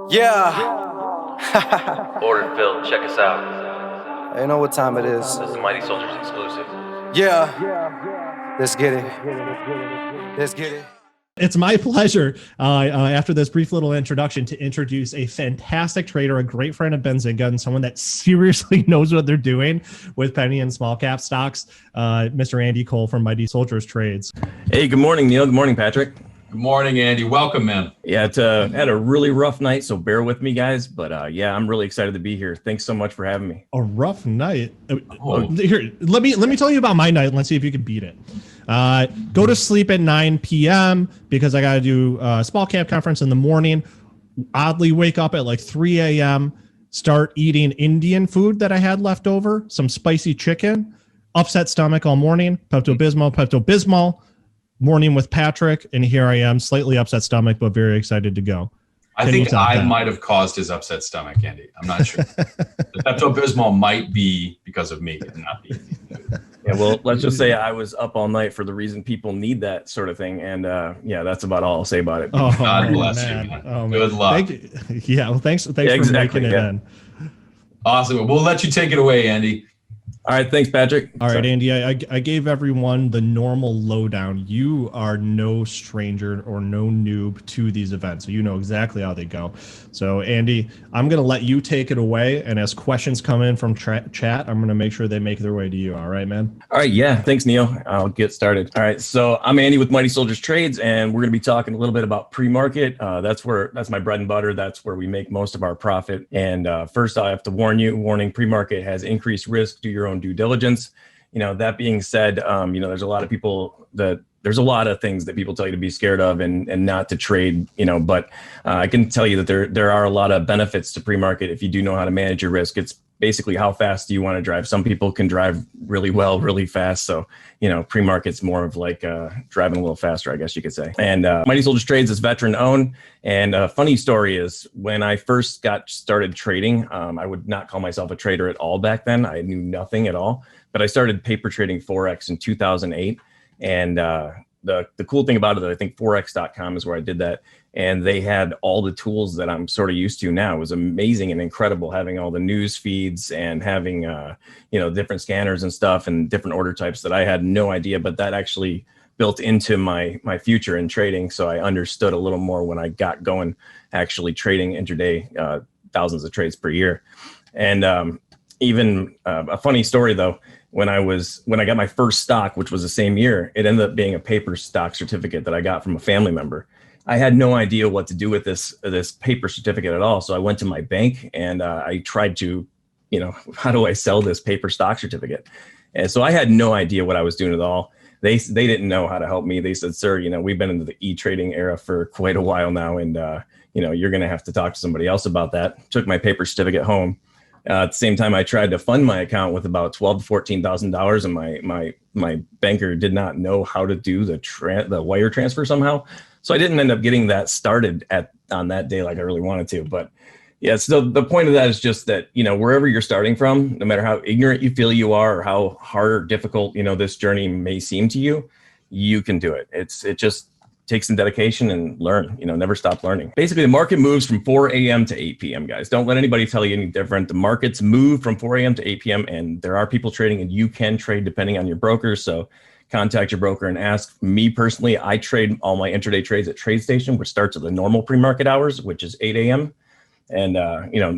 Yeah. Order filled, check us out. You know what time it is. This is Mighty Soldiers exclusive. Yeah. Let's get it. Let's get it. It's my pleasure, after this brief little introduction, to introduce a fantastic trader, a great friend of Benzinga, and someone that seriously knows what they're doing with penny and small cap stocks, Mr. Andy Cole from Mighty Soldiers Trades. Hey, good morning, Neal. Good morning, Patrick. Good morning, Andy. Welcome, man. Yeah, had a really rough night, so bear with me, guys. But yeah, I'm really excited to be here. Thanks so much for having me. A rough night. Here, let me tell you about my night, and let's see if you can beat it. Go to sleep at 9 p.m. because I got to do a small cap conference in the morning. Oddly, wake up at like 3 a.m. Start eating Indian food that I had left over, some spicy chicken. Upset stomach all morning. Pepto-Bismol. Morning with Patrick, and here I am, slightly upset stomach, but very excited to go. I think I might have caused his upset stomach, Andy. I'm not sure. The Pepto-Bismol might be because of me and not me. Yeah, well, let's just say I was up all night for the reason people need that sort of thing, and yeah, that's about all I'll say about it. Oh, God bless you, man. Oh, Good luck. Yeah, well, thanks for making it in. Awesome. We'll let you take it away, Andy. All right, thanks, Patrick. All right, Andy, I gave everyone the normal lowdown. You are no stranger or no noob to these events, so you know exactly how they go. So, Andy, I'm going to let you take it away, and as questions come in from chat, I'm going to make sure they make their way to you. All right, man? All right, yeah. Thanks, Neal. I'll get started. All right, so I'm Andy with Mighty Soldiers Trades, and we're going to be talking a little bit about pre-market. That's my bread and butter. That's where we make most of our profit. And first, I have to warning, pre-market has increased risk. Do your own due diligence. That being said, there's a lot of people there's a lot of things that people tell you to be scared of and not to trade, but I can tell you that there are a lot of benefits to pre-market if you do know how to manage your risk. It's basically how fast do you want to drive. Some people can drive really well, really fast. So, pre-market's more of like driving a little faster, I guess you could say. And Mighty Soldiers Trades is veteran owned. And a funny story is when I first got started trading, I would not call myself a trader at all back then. I knew nothing at all, but I started paper trading Forex in 2008. And the cool thing about it, I think forex.com is where I did that. And they had all the tools that I'm sort of used to now. It was amazing and incredible having all the news feeds and having, different scanners and stuff and different order types that I had no idea, but that actually built into my future in trading. So I understood a little more when I got going, actually trading intraday, thousands of trades per year. And even a funny story though, when I got my first stock, which was the same year, it ended up being a paper stock certificate that I got from a family member. I had no idea what to do with this paper certificate at all. So I went to my bank and I tried to, how do I sell this paper stock certificate? And so I had no idea what I was doing at all. They didn't know how to help me. They said, sir, we've been into the e-trading era for quite a while now. And, you're going to have to talk to somebody else about that. Took my paper certificate home. At the same time, I tried to fund my account with about $12,000 to $14,000, and my banker did not know how to do the wire transfer somehow. So I didn't end up getting that started on that day like I really wanted to. But yeah, so the point of that is just that, wherever you're starting from, no matter how ignorant you feel you are or how hard or difficult, this journey may seem to you, you can do it. It just takes some dedication and learn, never stop learning. Basically, the market moves from 4 a.m. to 8 p.m., guys. Don't let anybody tell you any different. The markets move from 4 a.m. to 8 p.m. and there are people trading and you can trade depending on your broker. So contact your broker and ask. Me personally, I trade all my intraday trades at TradeStation, which starts at the normal pre-market hours, which is 8 a.m. And,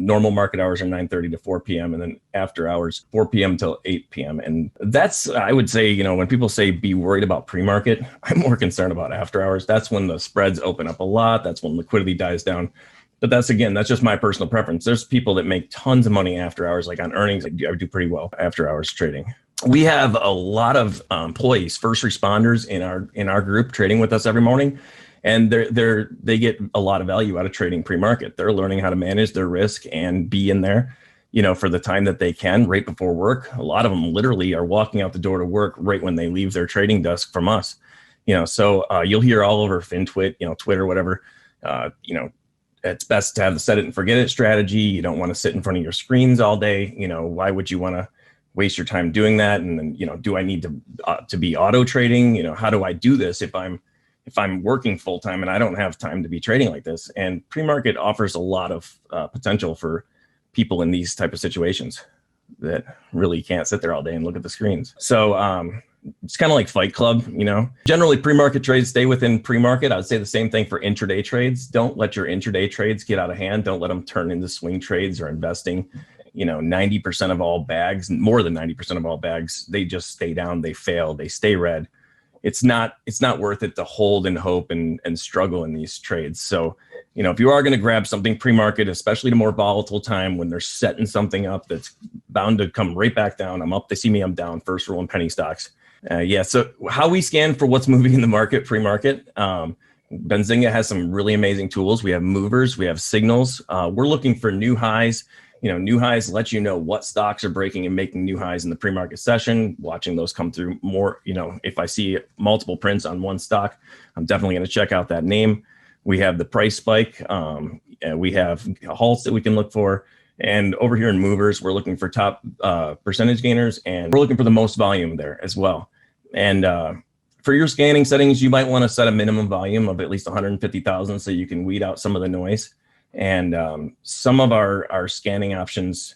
normal market hours are 9:30 to 4 p.m. and then after hours, 4 p.m. till 8 p.m. And that's, I would say, when people say be worried about pre-market, I'm more concerned about after hours. That's when the spreads open up a lot. That's when liquidity dies down. But that's just my personal preference. There's people that make tons of money after hours, like on earnings. I do pretty well after hours trading. We have a lot of employees, first responders in our group trading with us every morning. And they get a lot of value out of trading pre-market. They're learning how to manage their risk and be in there, for the time that they can right before work. A lot of them literally are walking out the door to work right when they leave their trading desk from us. So you'll hear all over FinTwit, Twitter, whatever. It's best to have the set it and forget it strategy. You don't want to sit in front of your screens all day. Why would you want to waste your time doing that? And then, do I need to be auto trading? How do I do this if I'm if I'm working full time and I don't have time to be trading like this. And pre-market offers a lot of potential for people in these type of situations that really can't sit there all day and look at the screens. So it's kind of like Fight Club, you know. Generally, pre-market trades stay within pre-market. I would say the same thing for intraday trades. Don't let your intraday trades get out of hand. Don't let them turn into swing trades or investing. You know, 90% of all bags, more than 90% of all bags, they just stay down, they fail, they stay red. It's not worth it to hold and hope and struggle in these trades. So, you know, if you are going to grab something pre-market, especially at a more volatile time when they're setting something up that's bound to come right back down. I'm up, they see me, I'm down, first roll in penny stocks. So how we scan for what's moving in the market pre-market, Benzinga has some really amazing tools. We have movers, we have signals. We're looking for new highs. You know, new highs let you know what stocks are breaking and making new highs in the pre-market session, watching those come through more. You know, if I see multiple prints on one stock, I'm definitely going to check out that name. We have the price spike. We have halts that we can look for. And over here in movers, we're looking for top percentage gainers, and we're looking for the most volume there as well. And for your scanning settings, you might want to set a minimum volume of at least 150,000 so you can weed out some of the noise. And some of our scanning options,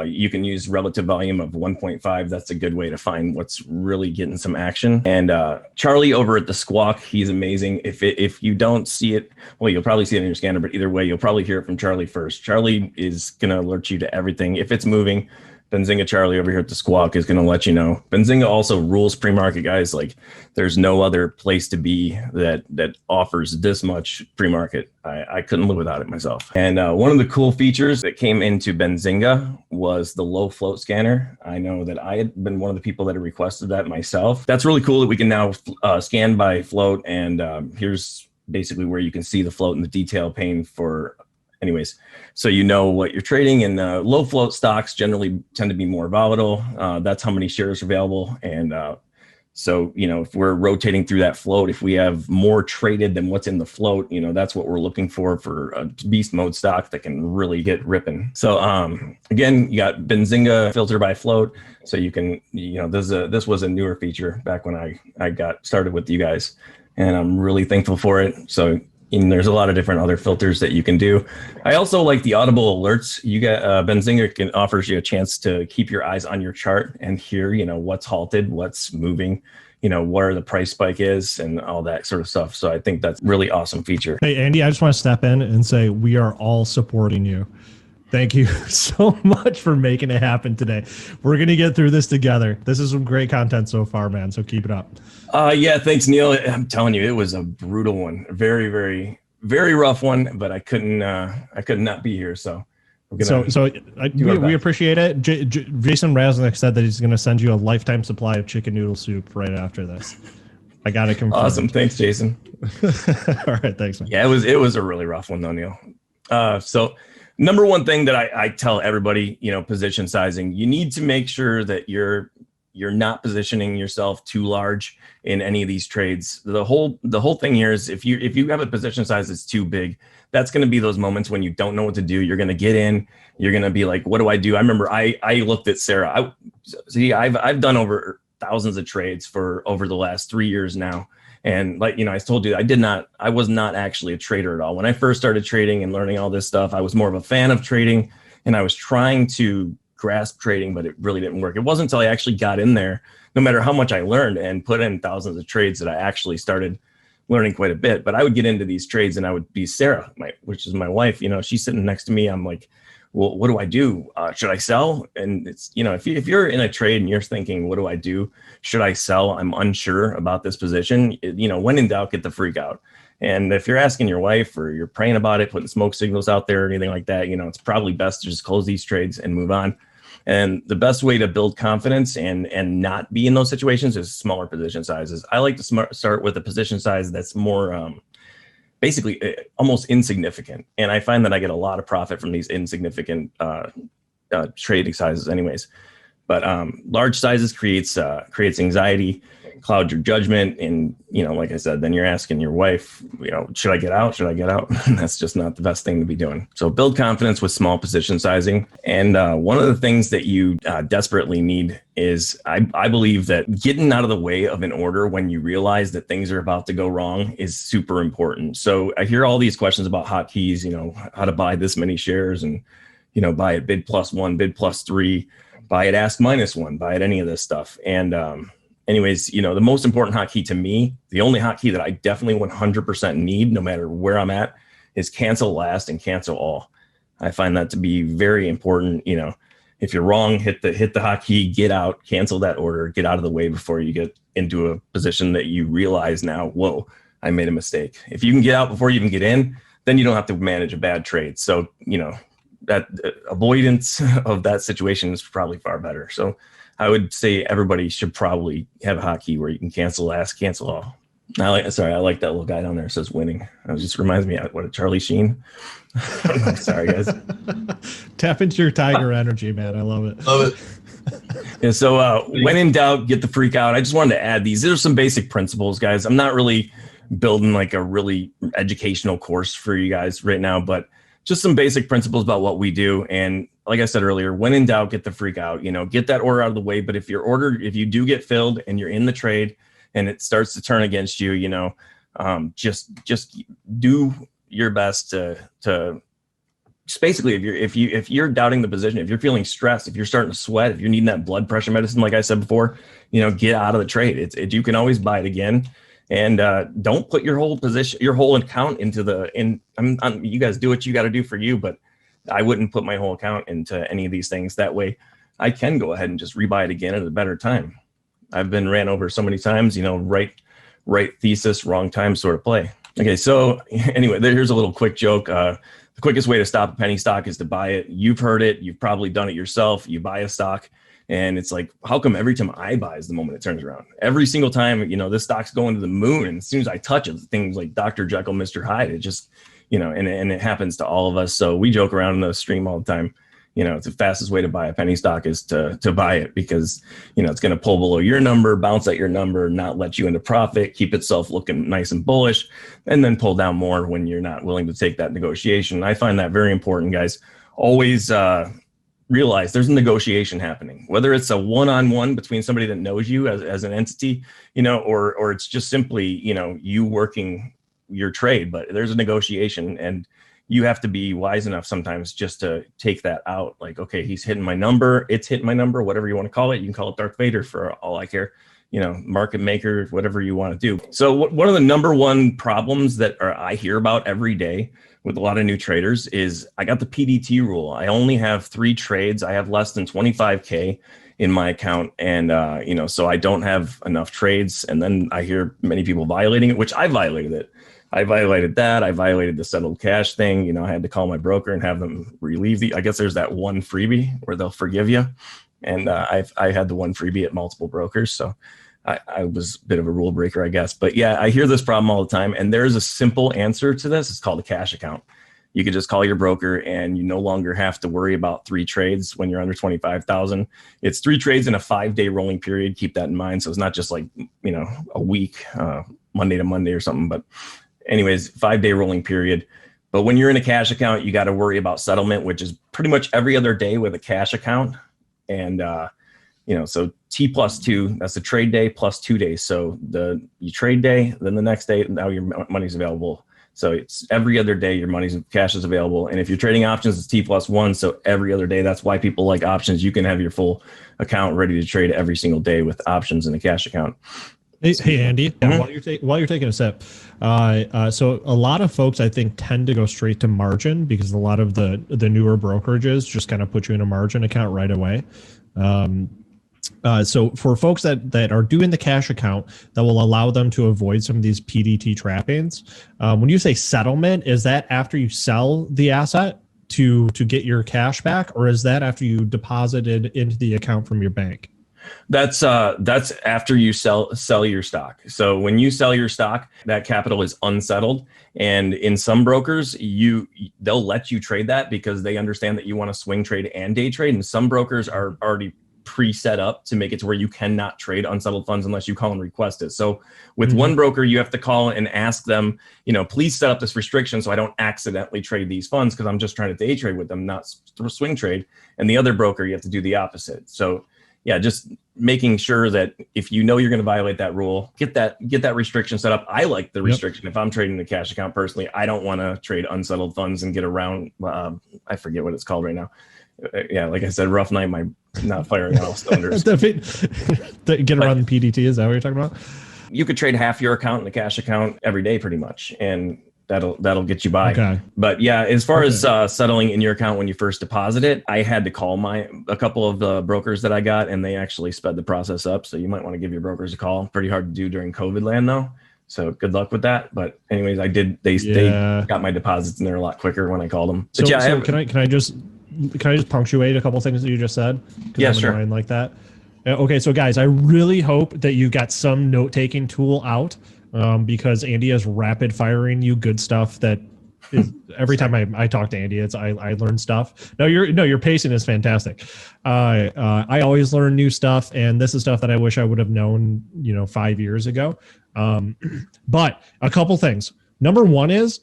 you can use relative volume of 1.5. That's a good way to find what's really getting some action. And Charlie over at the Squawk, he's amazing. If you don't see it, well, you'll probably see it in your scanner, but either way, you'll probably hear it from Charlie first. Charlie is going to alert you to everything. If it's moving, Benzinga Charlie over here at the Squawk is going to let you know. Benzinga also rules pre-market, guys. Like, there's no other place to be that offers this much pre-market. I couldn't live without it myself. And one of the cool features that came into Benzinga was the low float scanner. I know that I had been one of the people that had requested that myself. That's really cool that we can now scan by float. And here's basically where you can see the float and the detail pane for. Anyways, so you know what you're trading, and low float stocks generally tend to be more volatile. That's how many shares are available. And so, you know, if we're rotating through that float, if we have more traded than what's in the float, you know, that's what we're looking for a beast mode stock that can really get ripping. So again, you got Benzinga filter by float. So you can, you know, this was a newer feature back when I got started with you guys, and I'm really thankful for it. So, and there's a lot of different other filters that you can do. I also like the audible alerts. You get Benzinga offers you a chance to keep your eyes on your chart and hear, you know, what's halted, what's moving, you know, where the price spike is, and all that sort of stuff. So I think that's a really awesome feature. Hey, Andy, I just want to step in and say we are all supporting you. Thank you so much for making it happen today. We're going to get through this together. This is some great content so far, man. So keep it up. Yeah, thanks, Neal. I'm telling you, it was a brutal one. Very, very, very rough one, but I could not be here. So we appreciate it. Jason Raznick said that he's going to send you a lifetime supply of chicken noodle soup right after this. I got it confirmed. Awesome. Thanks, Jason. All right. Thanks, man. Yeah, it was a really rough one though, Neal. So number one thing that I tell everybody, you know, position sizing, you need to make sure that you're not positioning yourself too large in any of these trades. The whole thing here is if you have a position size that's too big, that's going to be those moments when you don't know what to do. You're going to get in, you're going to be like, what do I do? I remember I looked at Sarah. I've done over thousands of trades for over the last 3 years now. And like, you know, I told you, I was not actually a trader at all. When I first started trading and learning all this stuff, I was more of a fan of trading, and I was trying to grasp trading, but it really didn't work. It wasn't until I actually got in there, no matter how much I learned and put in thousands of trades, that I actually started learning quite a bit. But I would get into these trades and I would be Sarah, which is my wife, you know, she's sitting next to me. I'm like, well, what do I do? Should I sell? And it's, you know, if you're in a trade and you're thinking, what do I do? Should I sell? I'm unsure about this position. You know, when in doubt, get the freak out. And if you're asking your wife or you're praying about it, putting smoke signals out there or anything like that, you know, it's probably best to just close these trades and move on. And the best way to build confidence and not be in those situations is smaller position sizes. I like to start with a position size that's more basically almost insignificant. And I find that I get a lot of profit from these insignificant trading sizes anyways. But large sizes creates anxiety, cloud your judgment. And, like I said, then you're asking your wife, should I get out? Should I get out? That's just not the best thing to be doing. So build confidence with small position sizing. And one of the things that you desperately need is I believe that getting out of the way of an order when you realize that things are about to go wrong is super important. So I hear all these questions about hotkeys, how to buy this many shares and, buy it bid +1, bid +3, buy it ask -1, buy it any of this stuff. And anyways, the most important hotkey to me, the only hotkey that I definitely 100% need, no matter where I'm at, is cancel last and cancel all. I find that to be very important. If you're wrong, hit the hotkey, get out, cancel that order, get out of the way before you get into a position that you realize now, whoa, I made a mistake. If you can get out before you even get in, then you don't have to manage a bad trade. So, that avoidance of that situation is probably far better. So I would say everybody should probably have a hotkey where you can cancel last, cancel all. I like that little guy down there. It says winning. It just reminds me of Charlie Sheen. I'm sorry, guys. Tap into your tiger energy, man. I love it. Love it. Yeah, so when in doubt, get the freak out. I just wanted to add these are some basic principles, guys. I'm not really building like a really educational course for you guys right now, but just some basic principles about what we do. And like I said earlier, when in doubt, get the freak out, get that order out of the way. But if if you do get filled and you're in the trade and it starts to turn against you, just do your best to just basically, if you're doubting the position, if you're feeling stressed, if you're starting to sweat, if you're needing that blood pressure medicine, like I said before, get out of the trade. You can always buy it again. And don't put your whole position, your whole account you guys do what you got to do for you, but I wouldn't put my whole account into any of these things. That way I can go ahead and just rebuy it again at a better time. I've been ran over so many times, right thesis, wrong time sort of play. Okay. So anyway, here's a little quick joke. The quickest way to stop a penny stock is to buy it. You've heard it. You've probably done it yourself. You buy a stock. And it's like, how come every time I buy is the moment it turns around? Every single time, this stock's going to the moon. And as soon as I touch it, things like Dr. Jekyll, Mr. Hyde, it just, and it happens to all of us. So we joke around in the stream all the time. It's the fastest way to buy a penny stock is to buy it because, it's going to pull below your number, bounce at your number, not let you into profit, keep itself looking nice and bullish, and then pull down more when you're not willing to take that negotiation. I find that very important, guys. Always, realize there's a negotiation happening, whether it's a one-on-one between somebody that knows you as an entity, or it's just simply, you working your trade, but there's a negotiation and you have to be wise enough sometimes just to take that out. Like, okay, he's hitting my number. It's hitting my number, whatever you want to call it. You can call it Darth Vader for all I care, market maker, whatever you want to do. So one of the number one problems that I hear about every day with a lot of new traders is I got the PDT rule. I only have 3 trades. I have less than 25K in my account. And, so I don't have enough trades. And then I hear many people violating it, which I violated it. I violated that. I violated the settled cash thing. I had to call my broker and have them relieve I guess there's that one freebie where they'll forgive you. And I had the one freebie at multiple brokers. So I was a bit of a rule breaker, I guess. But yeah, I hear this problem all the time. And there's a simple answer to this. It's called a cash account. You could just call your broker and you no longer have to worry about 3 trades when you're under 25,000. It's 3 trades in a 5-day rolling period. Keep that in mind. So it's not just like, a week, Monday to Monday or something. But anyways, 5-day rolling period. But when you're in a cash account, you got to worry about settlement, which is pretty much every other day with a cash account. And, so T+2, that's the trade day plus 2 days. So you trade day, then the next day, now your money's available. So it's every other day your cash is available. And if you're trading options, it's T+1. So every other day, that's why people like options. You can have your full account ready to trade every single day with options in a cash account. Hey Andy, while you're taking a sip, so a lot of folks I think tend to go straight to margin because a lot of the newer brokerages just kind of put you in a margin account right away. So for folks that are doing the cash account, that will allow them to avoid some of these PDT trappings. When you say settlement, is that after you sell the asset to get your cash back, or is that after you deposit it into the account from your bank? That's after you sell your stock. So when you sell your stock, that capital is unsettled. And in some brokers, they'll let you trade that because they understand that you want to swing trade and day trade. And some brokers are already pre-set up to make it to where you cannot trade unsettled funds unless you call and request it. So with one broker, you have to call and ask them, please set up this restriction so I don't accidentally trade these funds because I'm just trying to day trade with them, not swing trade. And the other broker, you have to do the opposite. So yeah, just making sure that if you're going to violate that rule, get that restriction set up. I like the restriction. If I'm trading the cash account personally, I don't want to trade unsettled funds and get around. I forget what it's called right now. Yeah, like I said, rough night. My not firing on all cylinders. Get around the PDT. Is that what you're talking about? You could trade half your account in the cash account every day, pretty much, and that'll get you by. Okay. But yeah, as far as settling in your account when you first deposit it, I had to call a couple of the brokers that I got, and they actually sped the process up. So you might want to give your brokers a call. Pretty hard to do during COVID land though. So good luck with that. But anyways, I did. They got my deposits in there a lot quicker when I called them. But so can I just punctuate a couple of things that you just said? Yeah, sure. Like that. Okay, so guys, I really hope that you got some note-taking tool out. Because Andy is rapid firing you good stuff that is every time I talk to Andy, I learn stuff. Your pacing is fantastic. I always learn new stuff, and this is stuff that I wish I would have known, 5 years ago. But a couple things. Number one is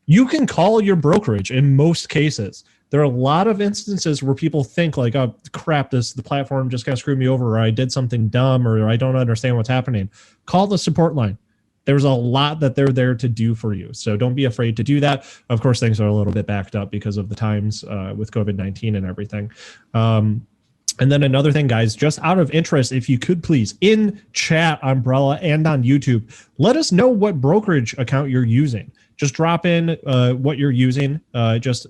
you can call your brokerage in most cases. There are a lot of instances where people think like, oh crap, the platform just kind of screwed me over, or I did something dumb, or I don't understand what's happening. Call the support line. There's a lot that they're there to do for you. So don't be afraid to do that. Of course, things are a little bit backed up because of the times with COVID-19 and everything. And then another thing, guys, just out of interest, if you could please, in chat, Umbrella, and on YouTube, let us know what brokerage account you're using. Just drop in what you're using, just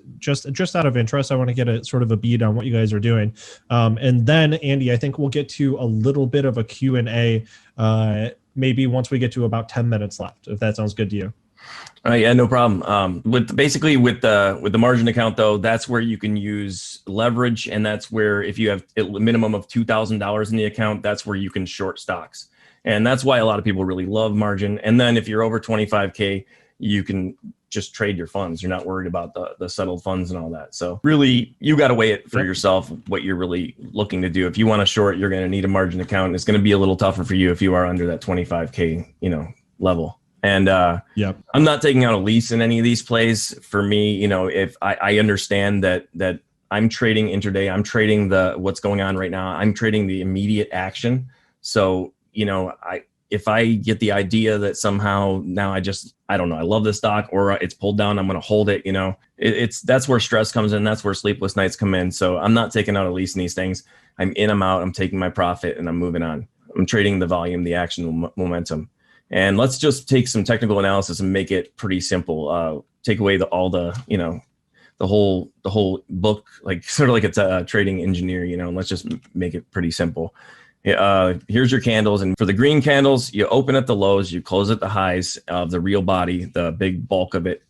out of interest. I want to get a sort of a beat on what you guys are doing. And then, Andy, I think we'll get to a little bit of a Q&A maybe once we get to about 10 minutes left, if that sounds good to you. Yeah, no problem. With the margin account though, that's where you can use leverage, and that's where if you have a minimum of $2,000 in the account, that's where you can short stocks, and that's why a lot of people really love margin. And then if you're over 25K, you can just trade your funds. You're not worried about the settled funds and all that. So really, you got to weigh it for yourself, what you're really looking to do. If you want to short, you're going to need a margin account. It's going to be a little tougher for you if you are under that 25K, level. And I'm not taking out a lease in any of these plays. For me, if I understand that I'm trading intraday, I'm trading what's going on right now. I'm trading the immediate action. So, if I get the idea that somehow now I don't know, I love this stock, or it's pulled down, I'm going to hold it, that's where stress comes in. That's where sleepless nights come in. So I'm not taking out a lease in these things. I'm in, I'm out, I'm taking my profit, and I'm moving on. I'm trading the volume, the action, momentum. And let's just take some technical analysis and make it pretty simple. Take away the whole book, like sort of like it's a trading engineer, and let's just make it pretty simple. Here's your candles, and for the green candles, you open at the lows, you close at the highs of the real body, the big bulk of it.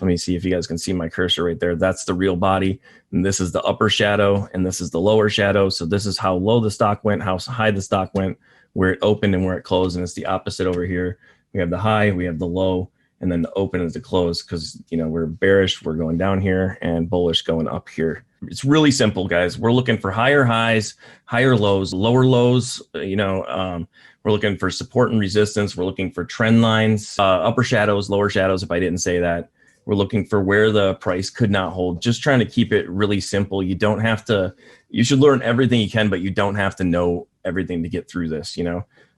Let me see if you guys can see my cursor right there. That's the real body, and this is the upper shadow, and this is the lower shadow. So this is how low the stock went, how high the stock went, where it opened and where it closed, and it's the opposite over here. We have the high, we have the low, and then the open is the close, because we're bearish, we're going down here, and bullish going up here. It's really simple, guys. We're looking for higher highs, higher lows, lower lows. We're looking for support and resistance. We're looking for trend lines, upper shadows, lower shadows, if I didn't say that. We're looking for where the price could not hold. Just trying to keep it really simple. You don't have to, you should learn everything you can, but you don't have to know everything to get through this,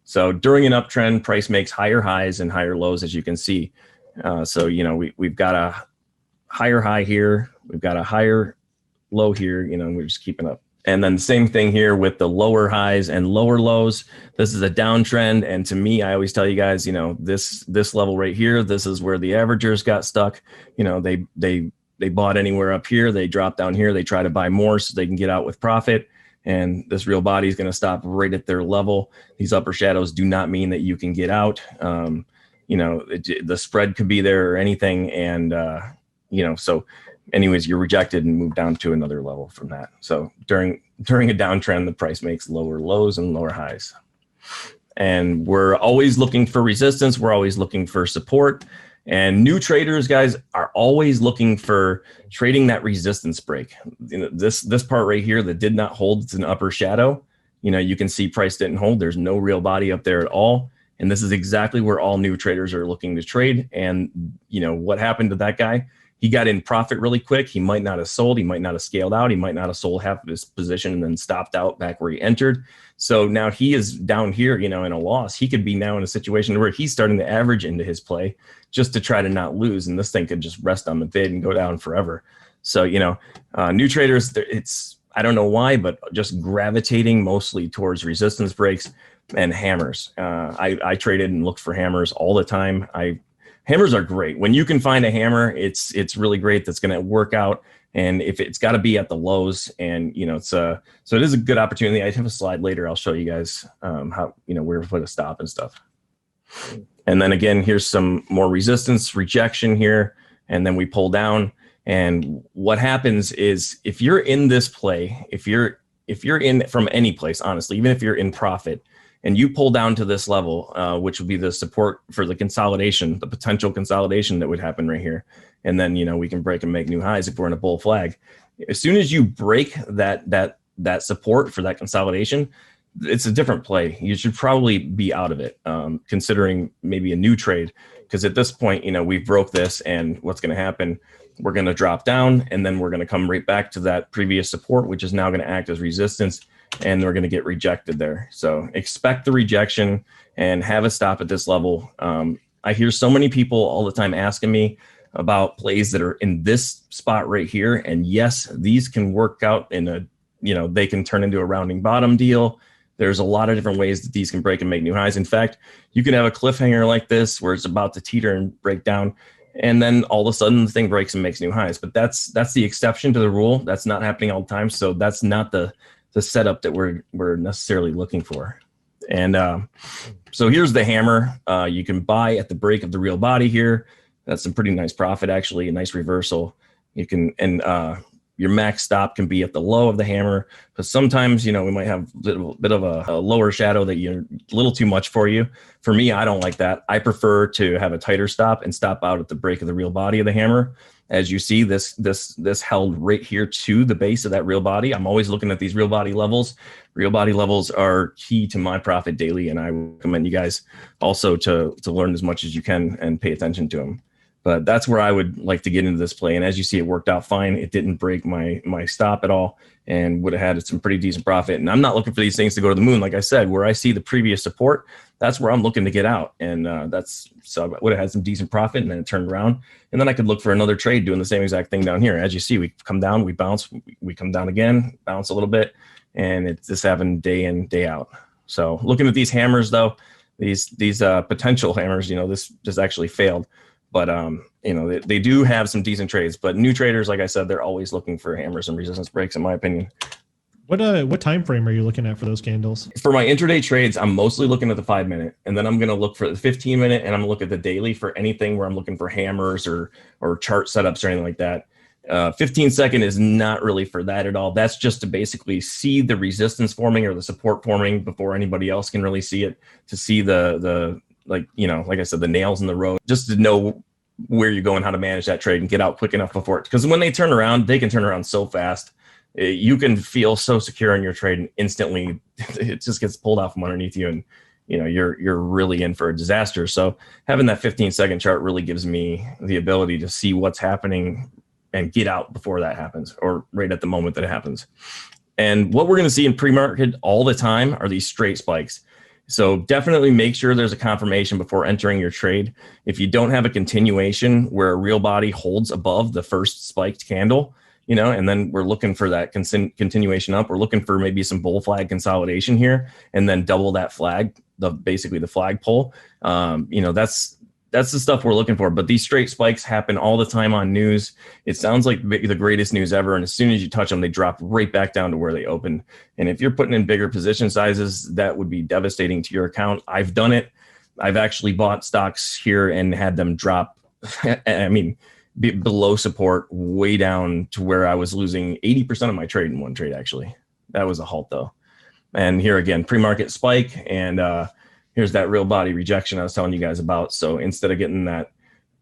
So during an uptrend, price makes higher highs and higher lows, as you can see. So, we've got a higher high here. We've got a higher low here, we're just keeping up. And then the same thing here with the lower highs and lower lows. This is a downtrend. And to me, I always tell you guys, this level right here, this is where the averagers got stuck. They bought anywhere up here. They drop down here. They try to buy more so they can get out with profit. And this real body is going to stop right at their level. These upper shadows do not mean that you can get out. The spread could be there or anything. And, so anyways, you're rejected and move down to another level from that. So during a downtrend, the price makes lower lows and lower highs. And we're always looking for resistance. We're always looking for support. And new traders, guys, are always looking for trading that resistance break. This part right here that did not hold, it's an upper shadow. You can see price didn't hold. There's no real body up there at all. And this is exactly where all new traders are looking to trade. And, what happened to that guy? He got in profit really quick. He might not have sold. He might not have scaled out. He might not have sold half of his position and then stopped out back where he entered. So now he is down here, in a loss. He could be now in a situation where he's starting to average into his play just to try to not lose. And this thing could just rest on the bid and go down forever. So, new traders, I don't know why, but just gravitating mostly towards resistance breaks and hammers. I traded and looked for hammers all the time. Hammers are great. When you can find a hammer, it's really great. That's going to work out. And if it's got to be at the lows, and so it is a good opportunity. I have a slide later. I'll show you guys how where to put a stop and stuff. And then again, here's some more resistance rejection here, and then we pull down. And what happens is if you're in this play, if you're in from any place, honestly, even if you're in profit, and you pull down to this level, which would be the support for the consolidation, the potential consolidation that would happen right here. And then, we can break and make new highs if we're in a bull flag. As soon as you break that support for that consolidation, it's a different play. You should probably be out of it, considering maybe a new trade. Because at this point, we broke this, and what's going to happen, we're going to drop down, and then we're going to come right back to that previous support, which is now going to act as resistance. And we're going to get rejected there. So expect the rejection and have a stop at this level. I hear so many people all the time asking me about plays that are in this spot right here. And yes, these can work out they can turn into a rounding bottom deal. There's a lot of different ways that these can break and make new highs. In fact, you can have a cliffhanger like this where it's about to teeter and break down, and then all of a sudden the thing breaks and makes new highs. But that's the exception to the rule. That's not happening all the time. So that's not the setup that we're necessarily looking for. And so here's the hammer. You can buy at the break of the real body here. That's some pretty nice profit, actually, a nice reversal. You can, and your max stop can be at the low of the hammer, because sometimes, we might have a bit of a lower shadow that you're a little too much for you. For me, I don't like that. I prefer to have a tighter stop and stop out at the break of the real body of the hammer. As you see, this held right here to the base of that real body. I'm always looking at these real body levels. Real body levels are key to my profit daily, and I recommend you guys also to learn as much as you can and pay attention to them. But that's where I would like to get into this play. And as you see, it worked out fine. It didn't break my stop at all, and would have had some pretty decent profit. And I'm not looking for these things to go to the moon. Like I said, where I see the previous support, that's where I'm looking to get out. And so I would have had some decent profit, and then it turned around. And then I could look for another trade doing the same exact thing down here. As you see, we come down, we bounce, we come down again, bounce a little bit, and it's just happened day in, day out. So looking at these hammers, though, these potential hammers, this just actually failed. But, they do have some decent trades. But new traders, like I said, they're always looking for hammers and resistance breaks, in my opinion. What time frame are you looking at for those candles? For my intraday trades, I'm mostly looking at the 5 minute, and then I'm going to look for the 15 minute, and I'm going to look at the daily for anything where I'm looking for hammers or chart setups or anything like that. 15-second is not really for that at all. That's just to basically see the resistance forming or the support forming before anybody else can really see it, to see like I said, the nails in the road, just to know where you're going, how to manage that trade and get out quick enough before it. Because when they turn around, they can turn around so fast. You can feel so secure in your trade, and instantly it just gets pulled out from underneath you, and you're really in for a disaster. So having that 15-second chart really gives me the ability to see what's happening and get out before that happens, or right at the moment that it happens. And what we're going to see in pre-market all the time are these straight spikes. So definitely make sure there's a confirmation before entering your trade. If you don't have a continuation where a real body holds above the first spiked candle, and then we're looking for that continuation up, we're looking for maybe some bull flag consolidation here, and then double that flag, basically the flag pull. That's the stuff we're looking for. But these straight spikes happen all the time on news. It sounds like the greatest news ever. And as soon as you touch them, they drop right back down to where they opened. And if you're putting in bigger position sizes, that would be devastating to your account. I've done it. I've actually bought stocks here and had them drop, below support, way down to where I was losing 80% of my trade in one trade, actually. That was a halt, though. And here again, pre-market spike, and here's that real body rejection I was telling you guys about. So instead of getting that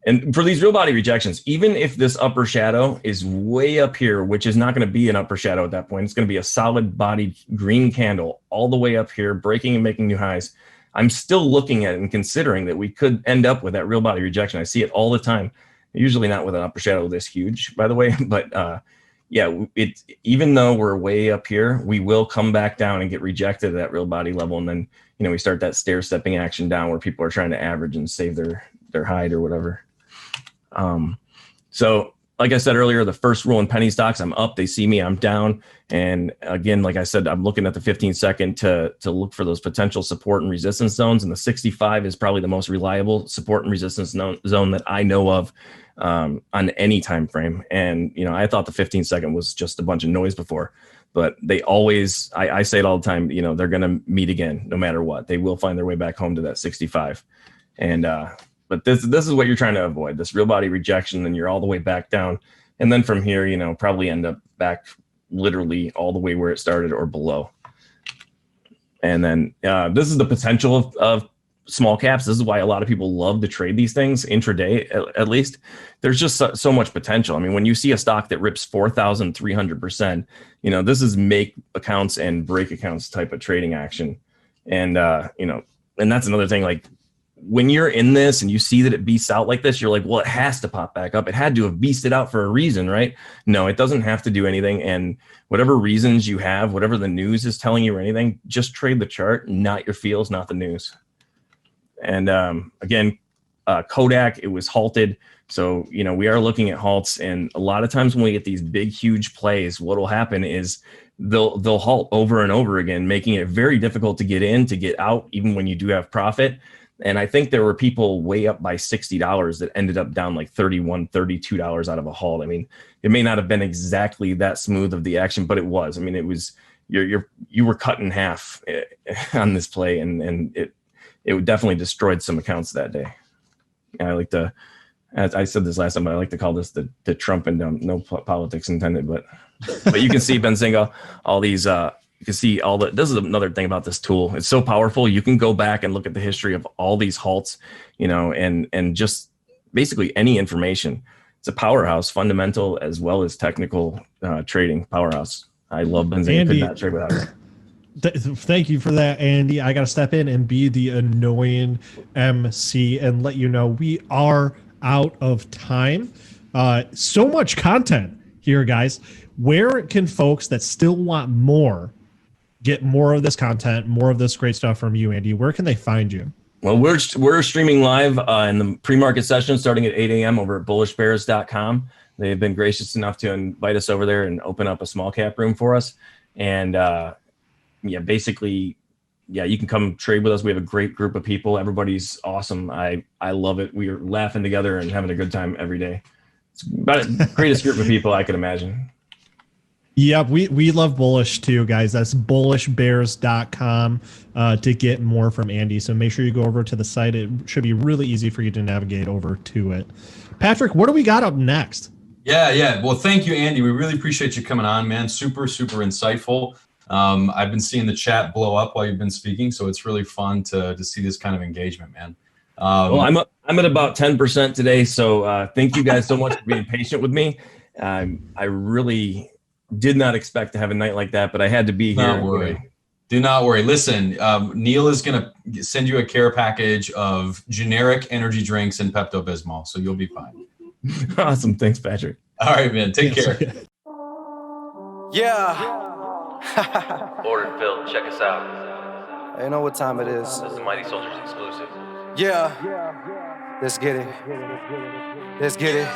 And for these real body rejections, even if this upper shadow is way up here, which is not going to be an upper shadow at that point, it's going to be a solid bodied green candle all the way up here, breaking and making new highs. I'm still looking at it and considering that we could end up with that real body rejection. I see it all the time, usually not with an upper shadow this huge, by the way. But yeah, it's even though we're way up here, we will come back down and get rejected at that real body level. And then, we start that stair stepping action down where people are trying to average and save their hide or whatever. So like I said earlier, the first rule in penny stocks, I'm up, they see me, I'm down. And again, like I said, I'm looking at the 15-second to look for those potential support and resistance zones. And the 65 is probably the most reliable support and resistance zone that I know of on any time frame. And, I thought the 15-second was just a bunch of noise before, but they always, I say it all the time, they're going to meet again, no matter what. They will find their way back home to that 65. And, but this is what you're trying to avoid, this real body rejection. Then you're all the way back down. And then from here, probably end up back literally all the way where it started or below. And then this is the potential of small caps. This is why a lot of people love to trade these things intraday, at least. There's just so much potential. I mean, when you see a stock that rips 4,300%, this is make accounts and break accounts type of trading action. And, and that's another thing, like, when you're in this and you see that it beasts out like this, you're like, well, it has to pop back up. It had to have beasted out for a reason, right? No, it doesn't have to do anything. And whatever reasons you have, whatever the news is telling you or anything, just trade the chart, not your feels, not the news. And again, Kodak, it was halted. So, we are looking at halts. And a lot of times when we get these big, huge plays, what will happen is they'll halt over and over again, making it very difficult to get in, to get out, even when you do have profit. And I think there were people way up by $60 that ended up down like $31, $32 out of a halt. I mean, it may not have been exactly that smooth of the action, but it was. I mean, it was you were cut in half on this play, and it definitely destroyed some accounts that day. And I like to, as I said this last time, but I like to call this the Trump and no politics intended, but you can see Benzinga, all these. You can see this is another thing about this tool. It's so powerful. You can go back and look at the history of all these halts, and just basically any information. It's a powerhouse, fundamental as well as technical trading powerhouse. I love Benzinga. Could not trade without it. Thank you for that, Andy. I got to step in and be the annoying MC and let you know we are out of time. So much content here, guys. Where can folks that still want more get more of this content, more of this great stuff from you, Andy? Where can they find you? Well, we're streaming live in the pre-market session starting at 8 a.m. over at bullishbears.com. They've been gracious enough to invite us over there and open up a small cap room for us. And basically, you can come trade with us. We have a great group of people. Everybody's awesome. I love it. We are laughing together and having a good time every day. It's about the greatest group of people I could imagine. Yep, we love Bullish too, guys. That's bullishbears.com to get more from Andy. So make sure you go over to the site. It should be really easy for you to navigate over to it. Patrick, what do we got up next? Yeah. Well, thank you, Andy. We really appreciate you coming on, man. Super, super insightful. I've been seeing the chat blow up while you've been speaking, so it's really fun to see this kind of engagement, man. Well, I'm at about 10% today, so thank you guys so much for being patient with me. I really did not expect to have a night like that, but I had to be here. Do not worry. Listen, Neal is going to send you a care package of generic energy drinks and Pepto-Bismol, so you'll be fine. Awesome. Thanks, Patrick. All right, man. Take care. Yeah. Ordered Phil, check us out. You know what time it is. This is the Mighty Soldiers exclusive. Yeah. Let's get it. Let's get it.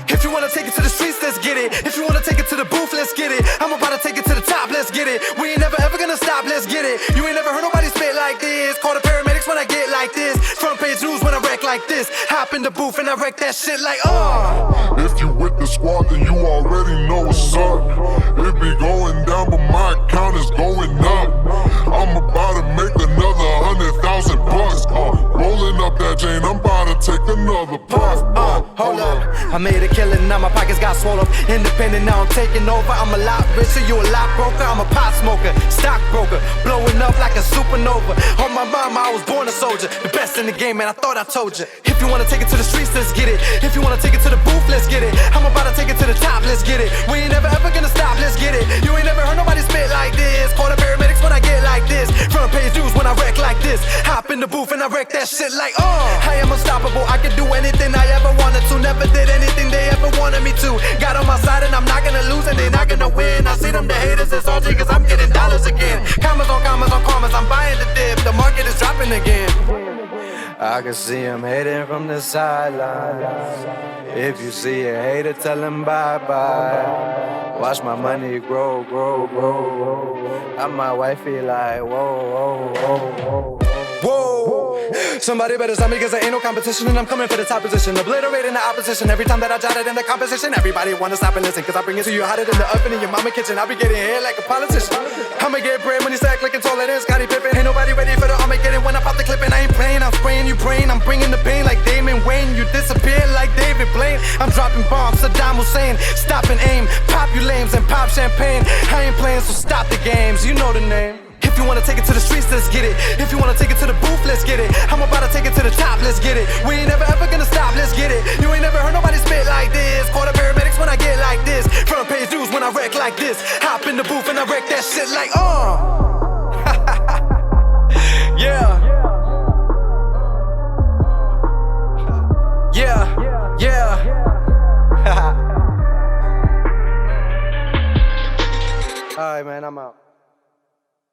If you wanna take it to the streets, let's get it. If you wanna take it to the booth, let's get it. I'm about to take it to the top, let's get it. We ain't never ever gonna stop, let's get it. You ain't never heard nobody spit like this. Call the paramedics when I get like this. Front page news when I wreck like this. Hop in the booth and I wreck that shit like, If you with the squad, then you already know what's up. It be going down, but my account is going up. I'm about to make another 100,000 bucks. Rolling up that chain, I'm about to take another puff. Hold up. I made a killing, now my pockets got swole up. Independent, now I'm taking over. I'm a lot richer, you a lot broker. I'm a pot smoker, stockbroker, blowing up like a supernova. On my mama, I was born a soldier, the best in the game, man, I thought I told you. If you wanna take it to the streets, let's get it. If you wanna take it to the booth, let's get it. I'm about to take it to the top, let's get it. We ain't never ever gonna stop, let's get it. You ain't never heard nobody spit like this. Call the paramedics when I get like this. Front page news when I wreck like this. Hop in the booth and I wreck that shit like, I am unstoppable, I can do anything I ever wanted to. Never did anything they ever wanted me to. Got on my side and I'm not gonna lose and they're not gonna win. I see them, the haters, it's salty cause I'm getting dollars again. Commas on commas on commas, I'm buying the dip. The market is dropping again. I can see him hating from the sidelines. If you see a hater, tell him bye-bye. Watch my money grow, grow, grow, grow. And my wifey like, whoa, whoa, whoa, whoa. Whoa, somebody better stop me cause there ain't no competition and I'm coming for the top position, obliterating the opposition. Every time that I jot it in the composition, everybody wanna stop and listen cause I bring it to you hotter than the oven in your mama kitchen. I be getting hit like a politician. I'ma get bread when you stack looking taller than Scottie Pippen. Ain't nobody ready for the Armageddon when I pop the clip and I ain't playing. I'm spraying you brain, I'm bringing the pain like Damon Wayne. You disappear like David Blaine. I'm dropping bombs, Saddam Hussein. Stop and aim, pop you lames and pop champagne. I ain't playing so stop the games, you know the name. If you wanna take it to the streets, let's get it. If you wanna take it to the booth, let's get it. I'm about to take it to the top, let's get it. We ain't never ever gonna stop, let's get it. You ain't never heard nobody spit like this. Call the paramedics when I get like this. Front page news when I wreck like this. Hop in the booth and I wreck that shit like, yeah. Yeah, yeah. All right, man, I'm out.